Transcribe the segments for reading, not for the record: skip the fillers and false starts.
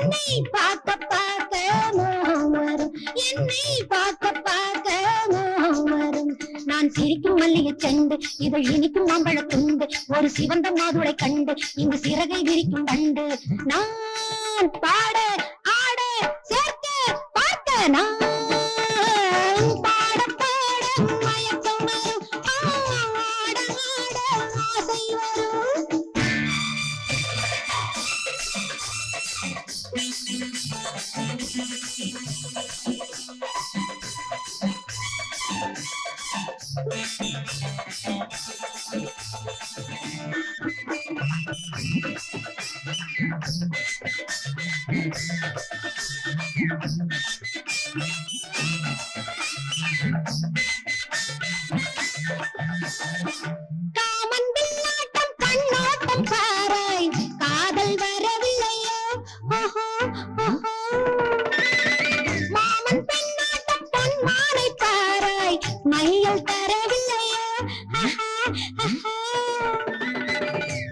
என்னை பார்க்க பார்க்க மோகம் வரும், என்னை பார்க்க பார்க்க மோகம் வரும். நான் சிரிக்கும் மல்லிகை செண்டு, இதழ் இனிக்கும் மாம்பழ துண்டு, ஒரு சிவந்த மாதுளை கண்டு இங்கு சிறகை விரிக்கும் கண்டு. நான் பாட ஆட சேர்க்க பார்க்க நான் பாட பாட மயக்கம் வரும், ஆட ஆட ஆசை வரும். காமன் பின்னாட்டம் கண்ணோட்டம் பாராய், காதல் வரவில்லையோ ஓஹோ ஓஹோ. மாமன் பெண்ணாட்டம் பொன்மானை பாராய், மையல் தரவில்லையோ ஆஹா ஆஹா.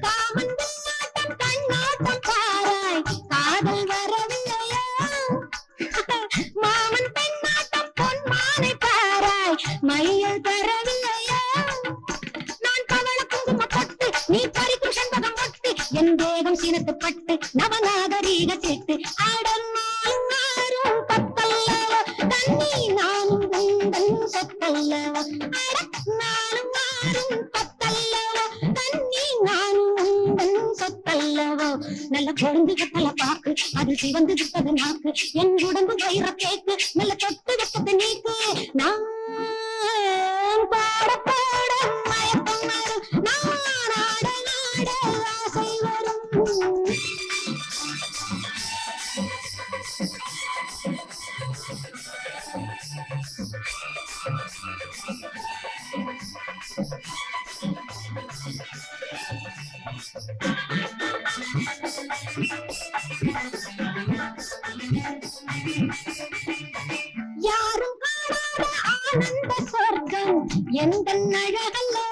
காமன் பின்னாட்டம் கண்ணோட்டம் பாராய், காதல் வரவில்லையோ. மாமன் பெண்ணாட்டம் பொன்மானை பாராய், மையல் தரவில்லையோ. நான் பவள குங்கும பட்டு, நீ பறிக்கும் செண்பகம் பட்டு, என் தேகம் சினத்து பட்டு நவநாகரீக சேர்த்து ஆடன்னாலும் ஆறும் பத்தல்லவோ, தண்ணி நானும் உந்தன் சொத்தல்லவோ. நானும் ஆறும் பத்தல்லவோ, தண்ணி நானும் உந்தன் சொத்தல்லவோ. நல்ல பொருந்து கட்டல பாக்கு, அது சிவந்து விட்டது நாக்கு, என் உடம்பு வயிற கேக்கு, நல்ல தொட்டு விட்டது நீக்கு. நான் பாட பாட மயக்கம் வரும், நான் ஆட ஆட ஆசை வரும். யாரும் காணாத ஆனந்த சொர்க்கம் எந்தன் அழகல்லோ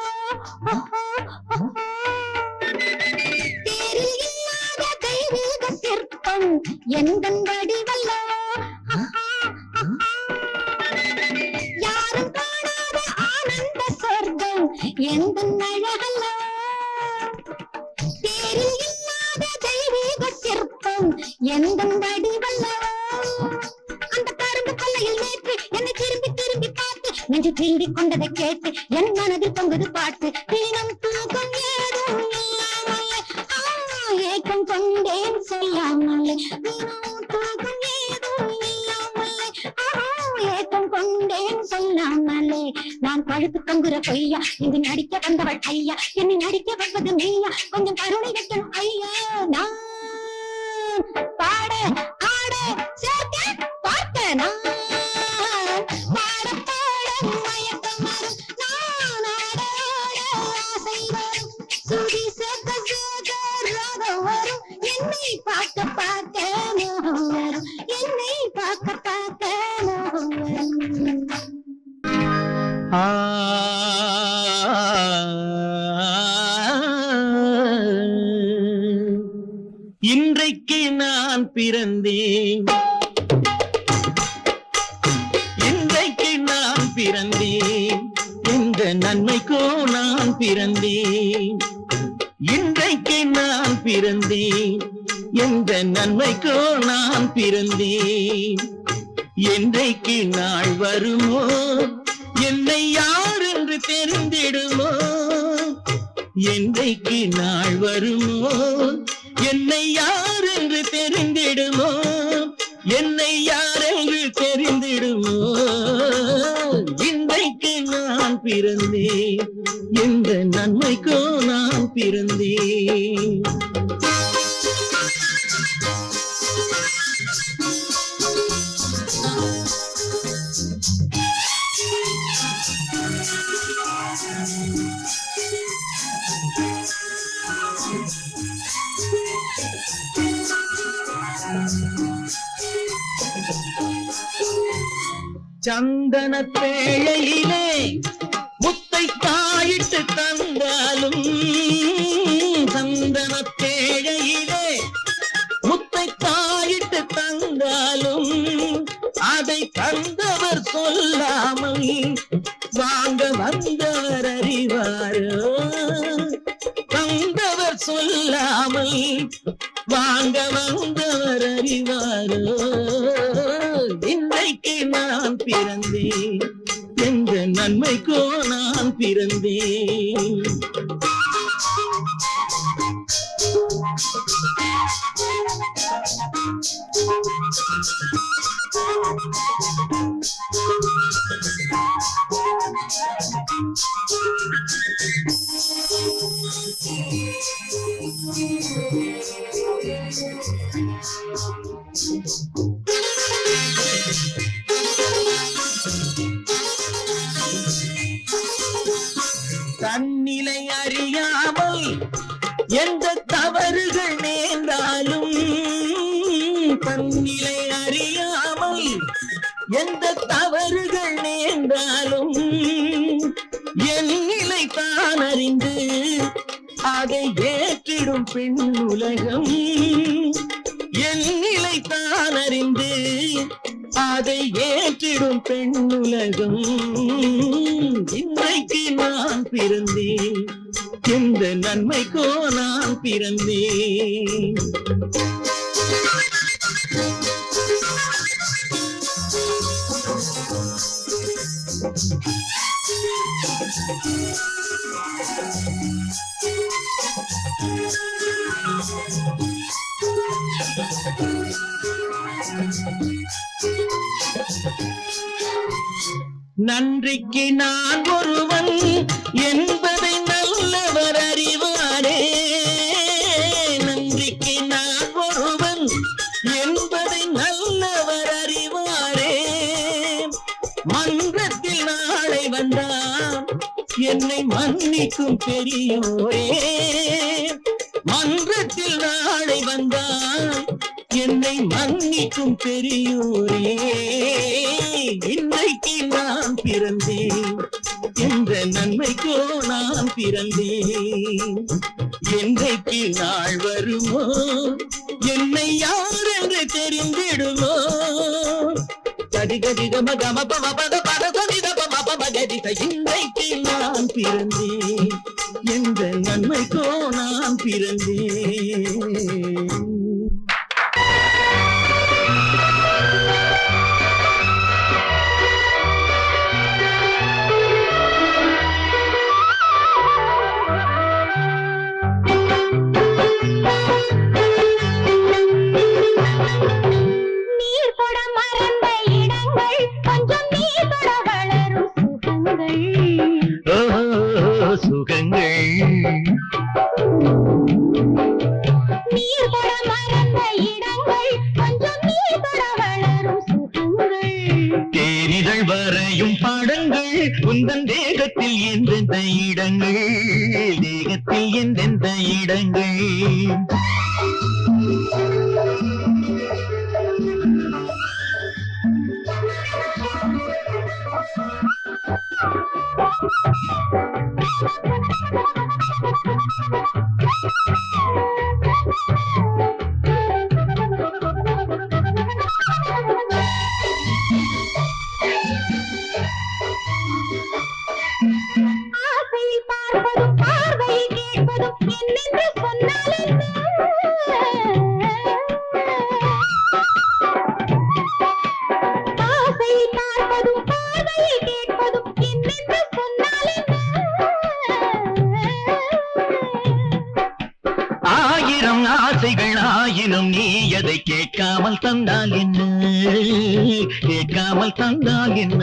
ஓஹோ ஓஹோ. தேரில் இல்லாத தெய்வீக சிற்பம் எந்தன் வடிவல்லோ ஆஹா ஆஹா. யாரும் காணாத ஆனந்த சொர்க்கம் எந்தன் அழகல்லோ. தேரில் இல்லாத தெய்வீக சிற்பம் எந்தன் வடிவல்லோ. அந்த கரும்பு கொல்லையில் நேற்று என்னை திரும்பி திரும்பி பார்த்து, நெஞ்சு திரும்பி கொண்டதை கேட்டு என் மனதில் பொங்குது பாட்டு. தினம் தூக்கம் ஏதும் இல்லாமலே ஏக்கம் கொண்டேன் சொல்லாமலே, தினம் தூக்கம் ஏதும் இல்லாமலே ஏக்கம் கொண்டேன் சொல்லாமலே. நான் பழுத்து தொங்குற பொய்யா, இங்கு நடிக்க வந்தவள் ஐயா, என்னை நடிக்க வந்தது மெய்யா, கொஞ்சம் கருணை வைக்கணும் ஐயா. நான் பாட ஆட சேர்க்க பார்க்க நான் பாட பாட மயக்கம் வரும், நான் ஆட ஆட ஆசை வரும். சுடி சேர்க்க சேர்க்க ராகம் வரும், என்னை பார்க்க பார்க்க மோகம் வரும், என்னை பார்க்க பார்க்க மோகம் வரும். இன்றைக்கு நான் பிறந்தேன், இன்றைக்கு நான் பிறந்தேன், இந்த நன்மைக்கோ நான் பிறந்தேன். இன்றைக்கு நான் பிறந்தேன், எந்த நன்மைக்கோ நான் பிறந்தேன். என்றைக்கு நாள் வருமோ, என்னை யார் என்று தெரிந்திடுமோ. என்றைக்கு நாள் வருமோ, என்னை யார் என்று தெரிந்திடுமோ. என்னை யார் என்று தெரிந்திடுமோ. இன்றைக்கு நான் பிறந்தேன், எந்த நன்மைக்கோ நான் பிறந்தேன். சந்தன பேழையிலே முத்தை காயிட்டு தந்தாலும், சந்தன பேழையிலே முத்தை காயிட்டு என்னிலை தந்தவர் சொல்லாமல் வாங்க வந்தவர் அறிவாரோ தந்தவர் சொல்லாமல் வாங்க வந்தவர் அறிவாரோ இன்றைக்கு நான் பிறந்தேன் எந்த நன்மைக்கோ நான் பிறந்தேன் தன்னிலை அறியாமல் எந்த தவறுகள் நேர்ந்தாலும் தன்னிலை அறியாமல் எந்த தவறுகள் நேர்ந்தாலும் என் நிலை தான் அறிந்து அதை ஏற்றிடும் பெண் உலகம் என் நிலை தான் அறிந்து அதை ஏற்றிடும் பெண் உலகம் இன்றைக்கு நான் பிறந்தேன் எந்த நன்மைக்கோ நான் பிறந்தேன் நன்றிக்கு நான் ஒருவன் என்பதை நல்லவர் அறிவாரே நன்றிக்கு நான் ஒருவன் என்பதை நல்லவர் அறிவாரே மன்றத்தில் நாளை வந்தான் என்னை மன்னிக்கும் பெரியோரே மன்றத்தில் நாளை வந்தான் என்னை மன்னிக்கும் பெரியோரே இன்றைக்கு நான் பிறந்தேன் என்ற நன்மைக்கோ நான் பிறந்தேன் என்றைக்கு நாள் வருமோ என்னை யார் என்று தெரிந்திடுமோ இன்றைக்கு நான் பிறந்தேன் என்ற நன்மைக்கோ நான் பிறந்தேன் தேரிதழ் வரையும் பாடங்கள் உந்தன் தேகத்தில் எந்தெந்த இடங்கள் தேகத்தில் எந்தெந்த இடங்கள் ஆயிரம் ஆசைகள் ஆயினும் நீ அதை கேட்காமல் தந்தால் என்ன கேட்காமல் தந்தால் என்ன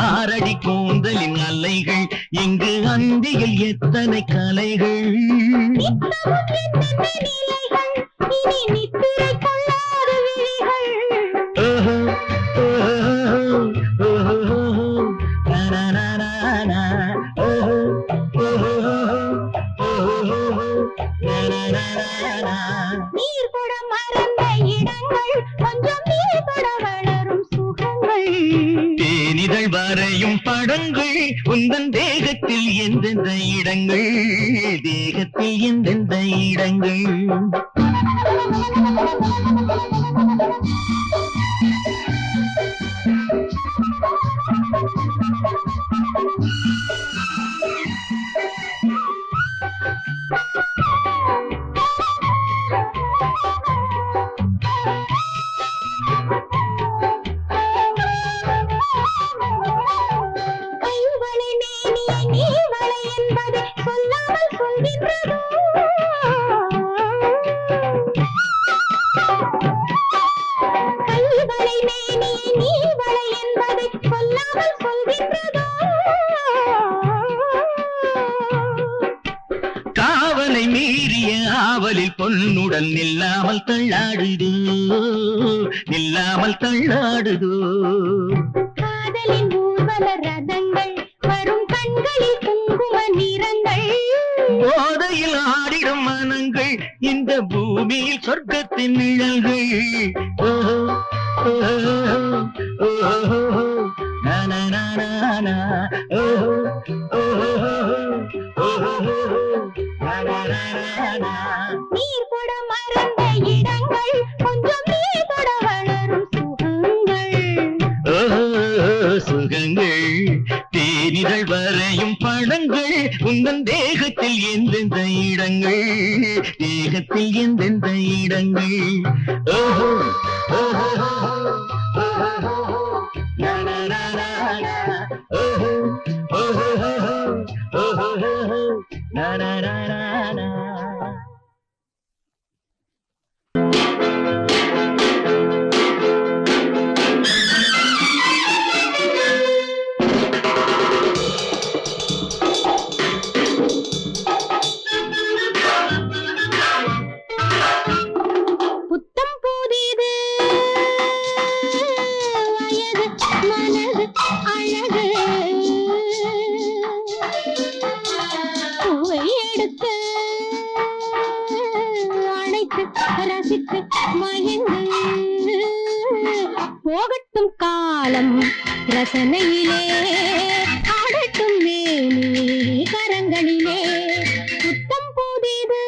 ஆறடி கூந்தலின் அலைகள் இங்கு அந்தியில் எத்தனை கலைகள் தேனிதழ் வரையும் படங்கள் உந்தன் தேகத்தில் எந்தெந்த இடங்கள் தேகத்தில் எந்தெந்த இடங்கள் கைவளை மேனியை நீ வளை என்பதை சொல்லாமல் சொல்கின்றதோ கைவளை மேனியை நீ வளை என்பதை சொல்லாமல் சொல்கின்றதோ காவலை மீறிய ஆவலில் பொன்னுடன் நில்லாமல் தள்ளாடுதோ நில்லாமல் தள்ளாடுதோ காதலின் ஊர்வல ரதங்கள் வரும் கண்களில் குங்கும நிறங்கள் போதையில் ஆடிடும் மனங்கள் இந்த பூமியில் சொர்க்கத்தின் நிழல்கள் ஓஹோ, ஓஹோ, ஓஹோ, நனனனனா, ஓஹோ, ஓஹோ, ஓஹோ, நனனனனா. நீர் தொட மறந்த இடங்கள் கொஞ்சம் நீ தொட வளரும் சுகங்கள் ஓஹோ, சுகங்கள் தேனிதழ் வரையும் படங்கள் உங்கள் தேகத்தில் எந்தெந்த இடங்கள் தேகத்தில் எந்தெந்த இடங்கள் ஓஹோ, ஓஹோ, ஓஹோ, நனனனனா, ஓஹோ, ஓஹோ, ஓஹோ, நனனனனா. புத்தம் புதிது வயது மனது அழகு பூவை எடுத்து அழைத்து ரசித்து மகிழ்ந்து போகட்டும் காலம் ரசனையிலே ஆடட்டும் மேனி கரங்களிலே புத்தம் புதிது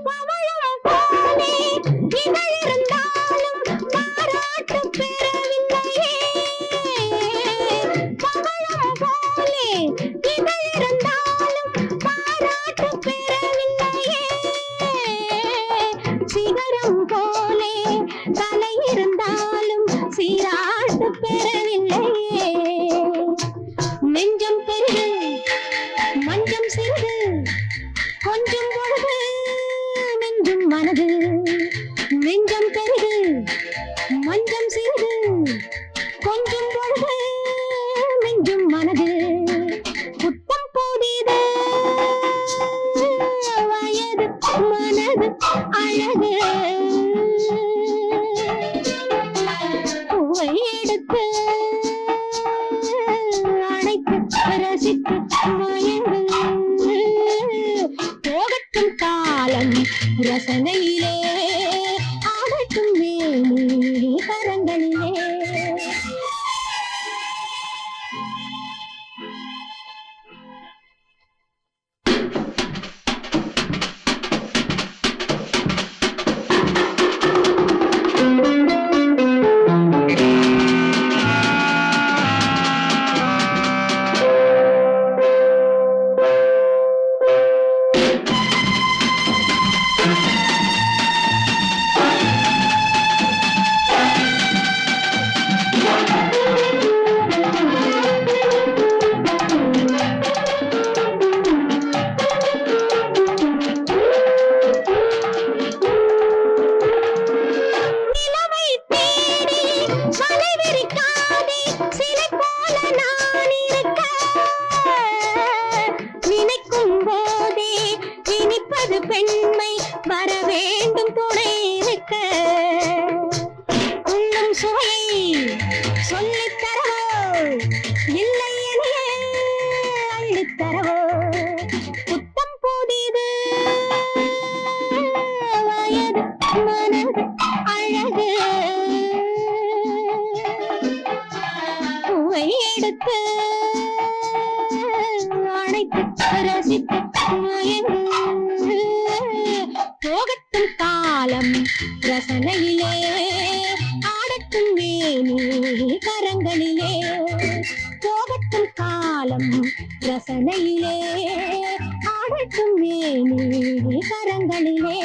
பவழம் போலே இதழிருந்தாலும் பாராட்டு பெறவில்லையே பவழம் போலே இதழிருந்தாலும் பாராட்டு பெறவில்லையே சிகரம் போலே தலை இருந்தாலும் சீராட்டு பெறவில்லையே நெஞ்சம் பெருகு மஞ்சம் சிறிது கொஞ்சம் பொழுது நெஞ்சும் மனது நெஞ்சம் பெருகு மஞ்சம் சிறிது கொஞ்சம் பொழுது நெஞ்சும் மனது புத்தம் புதிது வயது மனது அழகு பூவை எடுத்து அழைத்து ரசித்து மயங்கு போகட்டும் காலம் ரசனையிலே ஆகட்டும் மேனி கரங்களிலே நிலவை தேடி மலை விரிக்காதே சிலை போல நான் இருக்க நினைக்கும் போதே இனிப்பது பெண்மை வர வேண்டும் துணை இருக்க உள்ளம் சுவையை சொல்லித் தரவோ இல்லை எனியே அள்ளித் தரவோ புத்தம் புதிது வயது மனது அழகு பூவை எடுத்து அணைத்து ரசித்து மயங்க போகட்டும் காலம் ரசனையிலே ஆடட்டும் மேனி கரங்களிலே போகட்டும் காலம் ரசனையிலே ஆடட்டும் மேனி கரங்களிலே